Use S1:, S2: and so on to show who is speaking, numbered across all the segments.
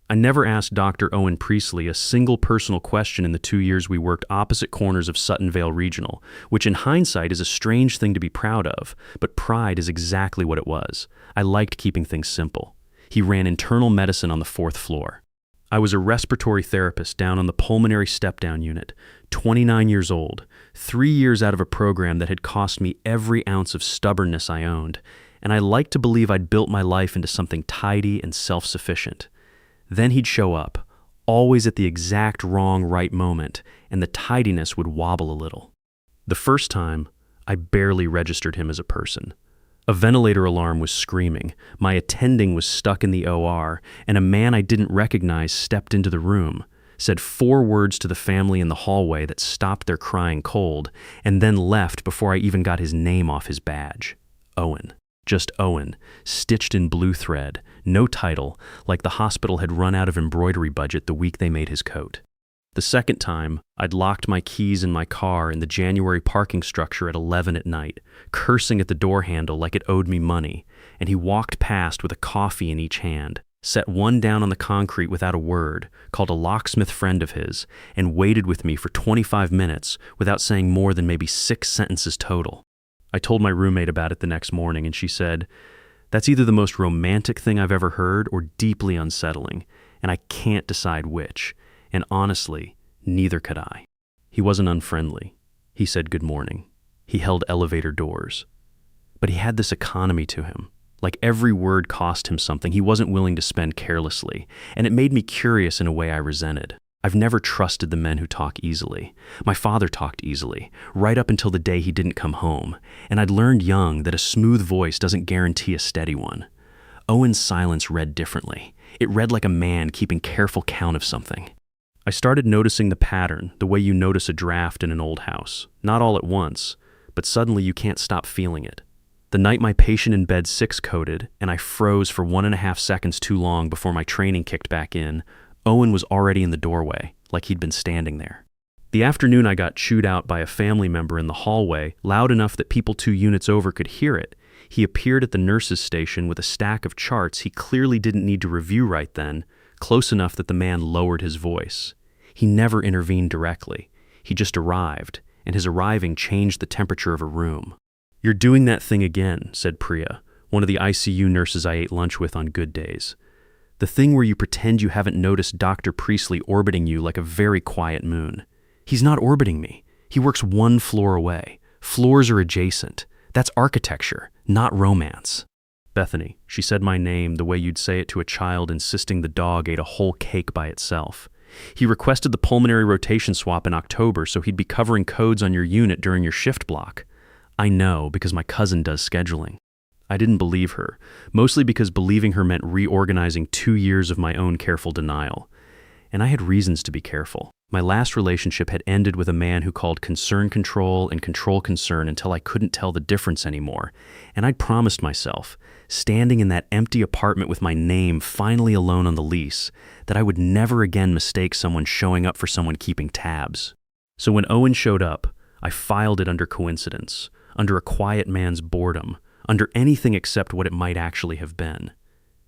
S1: I never asked Dr. Owen Priestley a single personal question in the 2 years we worked opposite corners of Sutton Vale Regional, which in hindsight is a strange thing to be proud of, but pride is exactly what it was. I liked keeping things simple. He ran internal medicine on the 4th floor. I was a respiratory therapist down on the pulmonary step-down unit, 29 years old, 3 years out of a program that had cost me every ounce of stubbornness I owned, and I liked to believe I'd built my life into something tidy and self-sufficient. Then he'd show up, always at the exact wrong right moment, and the tidiness would wobble a little. The first time, I barely registered him as a person. A ventilator alarm was screaming, my attending was stuck in the OR, and a man I didn't recognize stepped into the room, said 4 words to the family in the hallway that stopped their crying cold, and then left before I even got his name off his badge. Owen. Just Owen, stitched in blue thread, no title, like the hospital had run out of embroidery budget the week they made his coat. The second time, I'd locked my keys in my car in the January parking structure at 11 at night, cursing at the door handle like it owed me money, and he walked past with a coffee in each hand, set one down on the concrete without a word, called a locksmith friend of his, and waited with me for 25 minutes without saying more than maybe 6 sentences total. I told my roommate about it the next morning, and she said, "That's either the most romantic thing I've ever heard or deeply unsettling, and I can't decide which." And honestly, neither could I. He wasn't unfriendly. He said good morning. He held elevator doors. But he had this economy to him. Like every word cost him something he wasn't willing to spend carelessly, and it made me curious in a way I resented. I've never trusted the men who talk easily. My father talked easily, right up until the day he didn't come home, and I'd learned young that a smooth voice doesn't guarantee a steady one. Owen's silence read differently. It read like a man keeping careful count of something. I started noticing the pattern, the way you notice a draft in an old house. Not all at once, but suddenly you can't stop feeling it. The night my patient in bed 6-coded, and I froze for 1.5 seconds too long before my training kicked back in, Owen was already in the doorway, like he'd been standing there. The afternoon I got chewed out by a family member in the hallway, loud enough that people 2 units over could hear it. He appeared at the nurse's station with a stack of charts he clearly didn't need to review right then, close enough that the man lowered his voice. He never intervened directly. He just arrived, and his arriving changed the temperature of a room. "You're doing that thing again," said Priya, one of the ICU nurses I ate lunch with on good days. "The thing where you pretend you haven't noticed Dr. Priestley orbiting you like a very quiet moon. He's not orbiting me. He works 1 floor away. Floors are adjacent. That's architecture, not romance." Bethany, she said my name the way you'd say it to a child insisting the dog ate a whole cake by itself. "He requested the pulmonary rotation swap in October so he'd be covering codes on your unit during your shift block." I know because my cousin does scheduling. I didn't believe her, mostly because believing her meant reorganizing 2 years of my own careful denial. And I had reasons to be careful. My last relationship had ended with a man who called concern control and control concern until I couldn't tell the difference anymore. And I'd promised myself, standing in that empty apartment with my name finally alone on the lease, that I would never again mistake someone showing up for someone keeping tabs. So when Owen showed up, I filed it under coincidence, under a quiet man's boredom, under anything except what it might actually have been.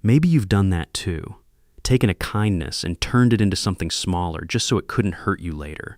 S1: Maybe you've done that too. Taken a kindness and turned it into something smaller just so it couldn't hurt you later.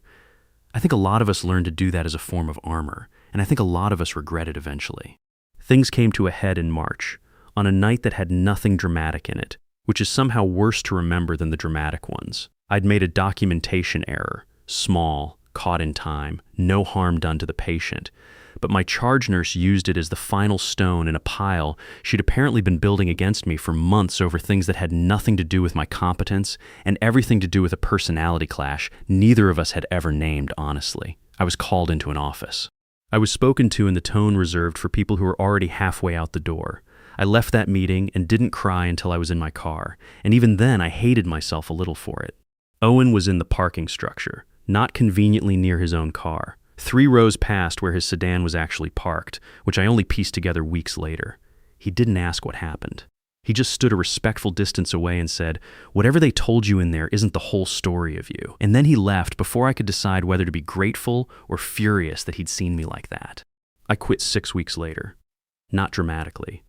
S1: I think a lot of us learn to do that as a form of armor, and I think a lot of us regret it eventually. Things came to a head in March, on a night that had nothing dramatic in it, which is somehow worse to remember than the dramatic ones. I'd made a documentation error, small, caught in time, no harm done to the patient, but my charge nurse used it as the final stone in a pile she'd apparently been building against me for months over things that had nothing to do with my competence and everything to do with a personality clash neither of us had ever named honestly. I was called into an office. I was spoken to in the tone reserved for people who were already halfway out the door. I left that meeting and didn't cry until I was in my car, and even then I hated myself a little for it. Owen was in the parking structure, not conveniently near his own car. 3 rows past where his sedan was actually parked, which I only pieced together weeks later. He didn't ask what happened. He just stood a respectful distance away and said, "Whatever they told you in there isn't the whole story of you." And then he left before I could decide whether to be grateful or furious that he'd seen me like that. I quit 6 weeks later. Not dramatically.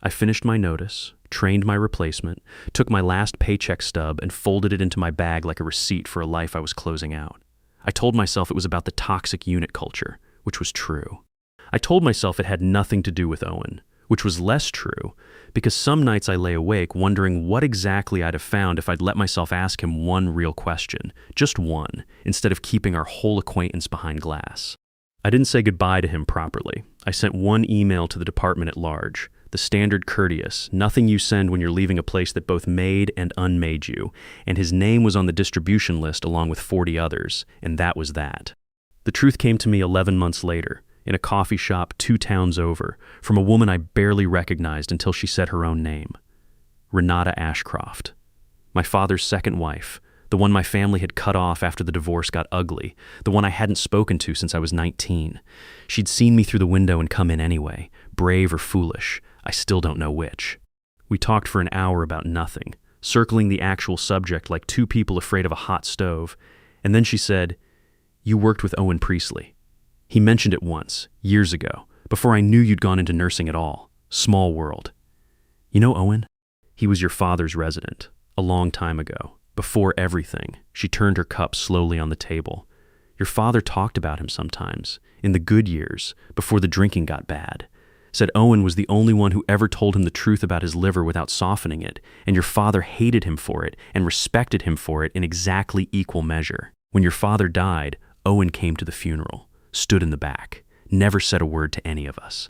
S1: I finished my notice, trained my replacement, took my last paycheck stub and folded it into my bag like a receipt for a life I was closing out. I told myself it was about the toxic unit culture, which was true. I told myself it had nothing to do with Owen, which was less true, because some nights I lay awake wondering what exactly I'd have found if I'd let myself ask him one real question, just one, instead of keeping our whole acquaintance behind glass. I didn't say goodbye to him properly. I sent one email to the department at large, the standard courteous, nothing you send when you're leaving a place that both made and unmade you, and his name was on the distribution list along with 40 others, and that was that. The truth came to me 11 months later, in a coffee shop 2 towns over, from a woman I barely recognized until she said her own name. Renata Ashcroft. My father's second wife, the one my family had cut off after the divorce got ugly, the one I hadn't spoken to since I was 19. She'd seen me through the window and come in anyway, brave or foolish, I still don't know which. We talked for an hour about nothing, circling the actual subject like 2 people afraid of a hot stove, and then she said, "You worked with Owen Priestley. He mentioned it once, years ago, before I knew you'd gone into nursing at all. Small world. You know Owen? He was your father's resident, a long time ago. Before everything." She turned her cup slowly on the table. "Your father talked about him sometimes, in the good years, before the drinking got bad. Said Owen was the only one who ever told him the truth about his liver without softening it, and your father hated him for it and respected him for it in exactly equal measure. When your father died, Owen came to the funeral, stood in the back, never said a word to any of us.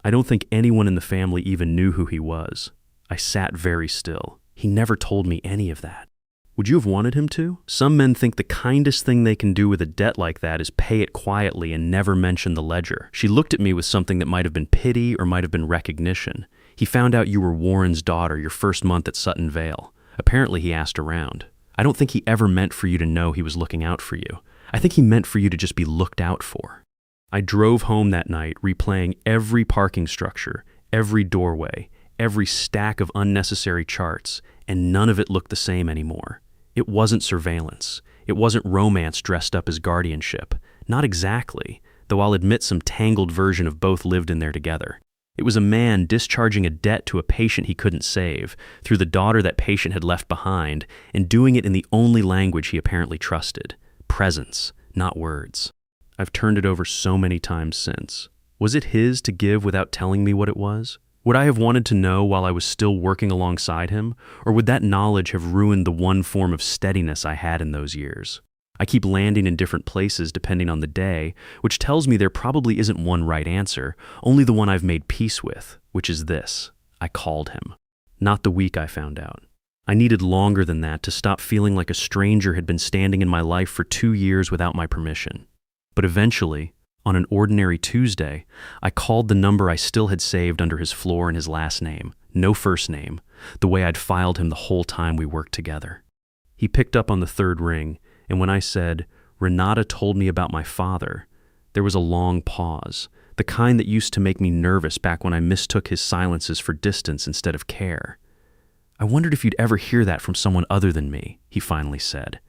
S1: I don't think anyone in the family even knew who he was. I sat very still. He never told me any of that. Would you have wanted him to? Some men think the kindest thing they can do with a debt like that is pay it quietly and never mention the ledger." She looked at me with something that might have been pity or might have been recognition. "He found out you were Warren's daughter your first month at Sutton Vale. Apparently he asked around. I don't think he ever meant for you to know he was looking out for you. I think he meant for you to just be looked out for." I drove home that night replaying every parking structure, every doorway, every stack of unnecessary charts, and none of it looked the same anymore. It wasn't surveillance. It wasn't romance dressed up as guardianship. Not exactly, though I'll admit some tangled version of both lived in there together. It was a man discharging a debt to a patient he couldn't save, through the daughter that patient had left behind, and doing it in the only language he apparently trusted. Presence, not words. I've turned it over so many times since. Was it his to give without telling me what it was? Would I have wanted to know while I was still working alongside him, or would that knowledge have ruined the one form of steadiness I had in those years? I keep landing in different places depending on the day, which tells me there probably isn't one right answer, only the one I've made peace with, which is this: I called him. Not the week I found out. I needed longer than that to stop feeling like a stranger had been standing in my life for 2 years without my permission. But eventually, on an ordinary Tuesday, I called the number I still had saved under his floor and his last name, no first name, the way I'd filed him the whole time we worked together. He picked up on the 3rd ring, and when I said, "Renata told me about my father," there was a long pause, the kind that used to make me nervous back when I mistook his silences for distance instead of care. "I wondered if you'd ever hear that from someone other than me," he finally said.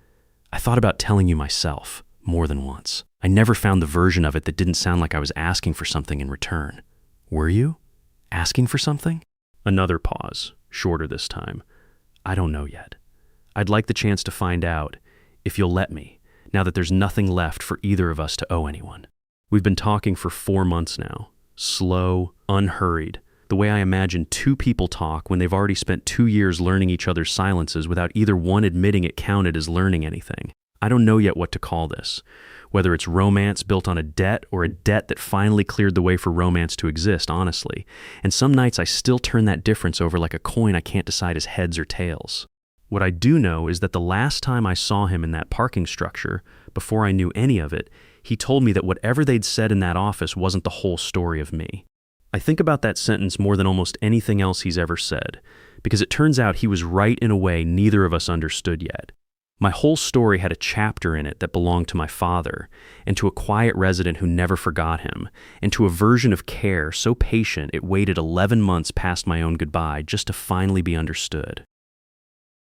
S1: "I thought about telling you myself, more than once. I never found the version of it that didn't sound like I was asking for something in return." "Were you? Asking for something?" Another pause, shorter this time. "I don't know yet. I'd like the chance to find out, if you'll let me, now that there's nothing left for either of us to owe anyone." We've been talking for 4 months now, slow, unhurried, the way I imagine 2 people talk when they've already spent 2 years learning each other's silences without either one admitting it counted as learning anything. I don't know yet what to call this, whether it's romance built on a debt or a debt that finally cleared the way for romance to exist, honestly. And some nights I still turn that difference over like a coin I can't decide is heads or tails. What I do know is that the last time I saw him in that parking structure, before I knew any of it, he told me that whatever they'd said in that office wasn't the whole story of me. I think about that sentence more than almost anything else he's ever said, because it turns out he was right in a way neither of us understood yet. My whole story had a chapter in it that belonged to my father, and to a quiet resident who never forgot him, and to a version of care so patient it waited 11 months past my own goodbye just to finally be understood.